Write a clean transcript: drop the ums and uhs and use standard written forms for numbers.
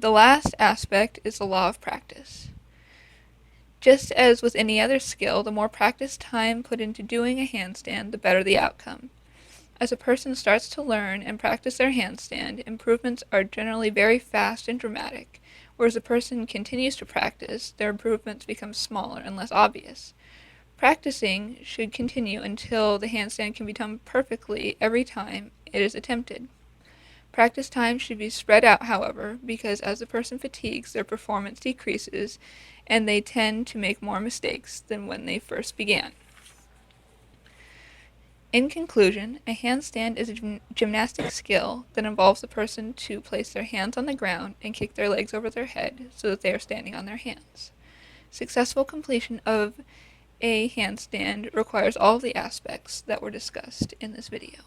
The last aspect is the law of practice. Just as with any other skill, the more practice time put into doing a handstand, the better the outcome. As a person starts to learn and practice their handstand, improvements are generally very fast and dramatic, whereas a person continues to practice, their improvements become smaller and less obvious. Practicing should continue until the handstand can be done perfectly every time it is attempted. Practice time should be spread out, however, because as the person fatigues, their performance decreases, and they tend to make more mistakes than when they first began. In conclusion, a handstand is a gymnastic skill that involves the person to place their hands on the ground and kick their legs over their head so that they are standing on their hands. Successful completion of a handstand requires all of the aspects that were discussed in this video.